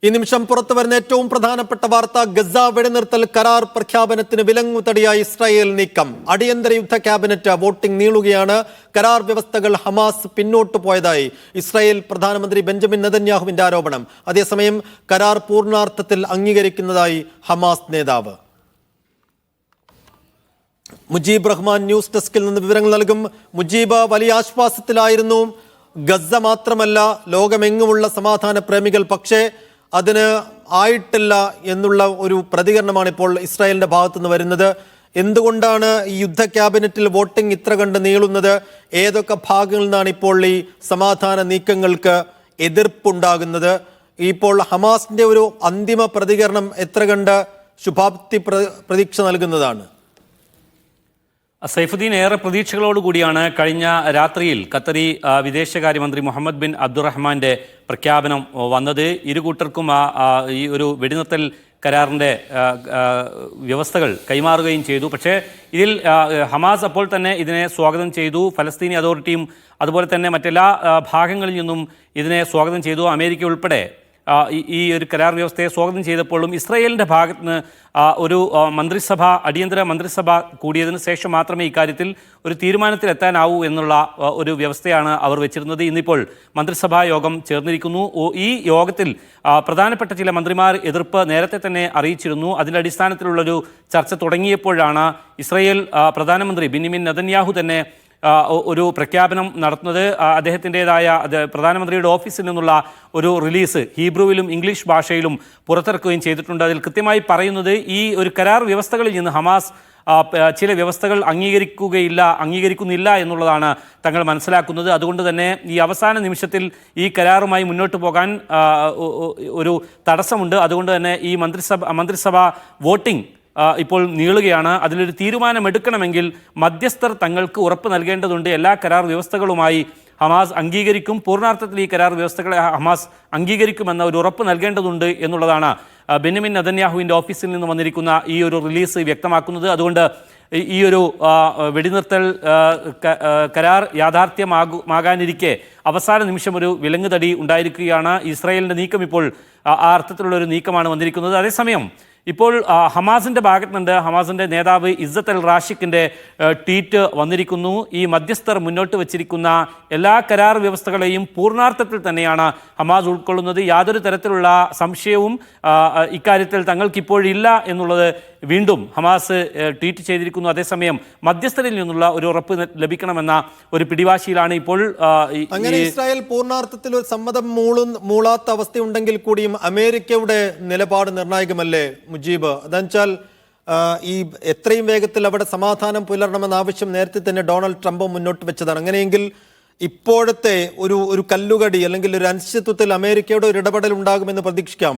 ഈ നിമിഷം പുറത്തു വരുന്ന ഏറ്റവും പ്രധാനപ്പെട്ട വാർത്ത, ഗസ വെടിനിർത്തൽ കരാർ പ്രഖ്യാപനത്തിന് വിലങ്ങുതടിയായി ഇസ്രായേൽ നീക്കം. അടിയന്തര യുദ്ധ ക്യാബിനറ്റ് വോട്ടിംഗ് നീളുകയാണ്. കരാർ വ്യവസ്ഥകൾ ഹമാസ് പിന്നോട്ടു പോയതായി ഇസ്രായേൽ പ്രധാനമന്ത്രി ബെഞ്ചമിൻ നെതന്യാഹുവിന്റെ ആരോപണം. അതേസമയം കരാർ പൂർണ്ണാർത്ഥത്തിൽ അംഗീകരിക്കുന്നതായി ഹമാസ് നേതാവ്. മുജീബ് റഹ്മാൻ ന്യൂസ് ഡെസ്കിൽ നിന്ന് വിവരങ്ങൾ നൽകും. മുജീബ്, വലിയ ആശ്വാസത്തിലായിരുന്നു ഗസ മാത്രമല്ല ലോകമെങ്ങുമുള്ള സമാധാന പ്രേമികൾ. പക്ഷേ അതിന് ആയിട്ടില്ല എന്നുള്ള ഒരു പ്രതികരണമാണ് ഇപ്പോൾ ഇസ്രായേലിന്റെ ഭാഗത്തുനിന്ന് വരുന്നത്. എന്തുകൊണ്ടാണ് ഈ യുദ്ധ ക്യാബിനറ്റിൽ വോട്ടിംഗ് ഇത്ര കണ്ട് നീളുന്നത്? ഏതൊക്കെ ഭാഗങ്ങളിൽ നിന്നാണ് ഇപ്പോൾ ഈ സമാധാന നീക്കങ്ങൾക്ക് എതിർപ്പുണ്ടാകുന്നത്? ഇപ്പോൾ ഹമാസിന്റെ ഒരു അന്തിമ പ്രതികരണം എത്ര കണ്ട് ശുഭാപ്തി പ്രതീക്ഷ നൽകുന്നതാണ്? സൈഫുദ്ദീൻ, ഏറെ പ്രതീക്ഷകളോടുകൂടിയാണ് കഴിഞ്ഞ രാത്രിയിൽ ഖത്തറി വിദേശകാര്യമന്ത്രി മുഹമ്മദ് ബിൻ അബ്ദുറഹ്മാന്റെ പ്രഖ്യാപനം വന്നത്. ഇരുകൂട്ടർക്കും ഈ ഒരു വെടിനിർത്തൽ കരാറിൻ്റെ വ്യവസ്ഥകൾ കൈമാറുകയും ചെയ്തു. പക്ഷേ ഇതിൽ ഹമാസ് അപ്പോൾ തന്നെ ഇതിനെ സ്വാഗതം ചെയ്തു. ഫലസ്തീനി അതോറിറ്റിയും അതുപോലെ തന്നെ മറ്റെല്ലാ ഭാഗങ്ങളിൽ നിന്നും ഇതിനെ സ്വാഗതം ചെയ്തു. അമേരിക്ക ഉൾപ്പെടെ ഈ ഒരു കരാർ വ്യവസ്ഥയെ സ്വാഗതം ചെയ്തപ്പോഴും ഇസ്രായേലിൻ്റെ ഭാഗത്ത് നിന്ന് ഒരു അടിയന്തര മന്ത്രിസഭ കൂടിയതിനു ശേഷം മാത്രമേ ഇക്കാര്യത്തിൽ ഒരു തീരുമാനത്തിലെത്താനാവൂ എന്നുള്ള ഒരു വ്യവസ്ഥയാണ് അവർ വെച്ചിരുന്നത്. ഇന്നിപ്പോൾ മന്ത്രിസഭാ യോഗം ചേർന്നിരിക്കുന്നു. ഈ യോഗത്തിൽ പ്രധാനപ്പെട്ട ചില മന്ത്രിമാർ എതിർപ്പ് നേരത്തെ തന്നെ അറിയിച്ചിരുന്നു. അതിൻ്റെ അടിസ്ഥാനത്തിലുള്ളൊരു ചർച്ച തുടങ്ങിയപ്പോഴാണ് ഇസ്രായേൽ പ്രധാനമന്ത്രി ബെന്യാമിൻ നെതന്യാഹു തന്നെ ഒരു പ്രഖ്യാപനം നടത്തുന്നത്. അദ്ദേഹത്തിൻ്റെതായ പ്രധാനമന്ത്രിയുടെ ഓഫീസിൽ നിന്നുള്ള ഒരു റിലീസ് ഹീബ്രുവിലും ഇംഗ്ലീഷ് ഭാഷയിലും പുറത്തിറക്കുകയും ചെയ്തിട്ടുണ്ട്. അതിൽ കൃത്യമായി പറയുന്നത് ഈ ഒരു കരാർ വ്യവസ്ഥകളിൽ നിന്ന് ഹമാസ് ചില വ്യവസ്ഥകൾ അംഗീകരിക്കുന്നില്ല എന്നുള്ളതാണ് തങ്ങൾ മനസ്സിലാക്കുന്നത്. അതുകൊണ്ട് തന്നെ ഈ അവസാന നിമിഷത്തിൽ ഈ കരാറുമായി മുന്നോട്ട് പോകാൻ ഒരു തടസ്സമുണ്ട്. അതുകൊണ്ട് തന്നെ ഈ മന്ത്രിസഭ വോട്ടിംഗ് ഇപ്പോൾ നീളുകയാണ്. അതിലൊരു തീരുമാനമെടുക്കണമെങ്കിൽ മധ്യസ്ഥർ തങ്ങൾക്ക് ഉറപ്പ് നൽകേണ്ടതുണ്ട്. എല്ലാ കരാർ വ്യവസ്ഥകളുമായി ഹമാസ് അംഗീകരിക്കും, പൂർണ്ണാർത്ഥത്തിൽ ഈ കരാർ വ്യവസ്ഥകളെ ഹമാസ് അംഗീകരിക്കുമെന്ന ഒരു ഉറപ്പ് നൽകേണ്ടതുണ്ട് എന്നുള്ളതാണ് ബെന്യാമിൻ നെതന്യാഹുവിൻ്റെ ഓഫീസിൽ നിന്ന് വന്നിരിക്കുന്ന ഈ ഒരു റിലീസ് വ്യക്തമാക്കുന്നത്. അതുകൊണ്ട് ഈ ഒരു വെടിനിർത്തൽ കരാർ യാഥാർത്ഥ്യമാകാനിരിക്കെ അവസാന നിമിഷം ഒരു വിലങ്ങുതടി ഉണ്ടായിരിക്കുകയാണ്. ഇസ്രായേലിൻ്റെ നീക്കം ഇപ്പോൾ ആ അർത്ഥത്തിലുള്ള ഒരു നീക്കമാണ് വന്നിരിക്കുന്നത്. അതേസമയം ഇപ്പോൾ ഹമാസിൻ്റെ ഭാഗത്തുനിന്ന് ഹമാസിൻ്റെ നേതാവ് ഇസ്സത്ത് അൽ റാഷിഖിൻ്റെ ട്വീറ്റ് വന്നിരിക്കുന്നു. ഈ മധ്യസ്ഥർ മുന്നോട്ട് വച്ചിരിക്കുന്ന എല്ലാ കരാർ വ്യവസ്ഥകളെയും പൂർണ്ണാർത്ഥത്തിൽ തന്നെയാണ് ഹമാസ് ഉൾക്കൊള്ളുന്നത്. യാതൊരു തരത്തിലുള്ള സംശയവും ഇക്കാര്യത്തിൽ തങ്ങൾക്കിപ്പോഴില്ല എന്നുള്ളത് വീണ്ടും ഹമാസ് ട്വീറ്റ് ചെയ്തിരിക്കുന്നു. അതേസമയം മധ്യസ്ഥരിൽ നിന്നുള്ള ഒരു ഉറപ്പ് ലഭിക്കണമെന്ന ഒരു പിടിവാശിയിലാണ് ഇപ്പോൾ. അങ്ങനെ ഇസ്രായേൽ പൂർണ്ണാർത്ഥത്തിൽ ഒരു സമ്മതം മൂളാത്ത അവസ്ഥയുണ്ടെങ്കിൽ കൂടിയും അമേരിക്കയുടെ നിലപാട് നിർണായകമല്ലേ മുജീബ്? അതെന്നുവെച്ചാൽ ഈ എത്രയും വേഗത്തിൽ അവിടെ സമാധാനം പുലരണമെന്ന ആവശ്യം നേരത്തെ തന്നെ ഡൊണാൾഡ് ട്രംപ് മുന്നോട്ട് വെച്ചതാണ്. അങ്ങനെയെങ്കിൽ ഇപ്പോഴത്തെ ഒരു കല്ലുകടി അല്ലെങ്കിൽ ഒരു അനിശ്ചിതത്വത്തിൽ അമേരിക്കയുടെ ഒരു ഇടപെടൽ ഉണ്ടാകുമെന്ന് പ്രതീക്ഷിക്കാം.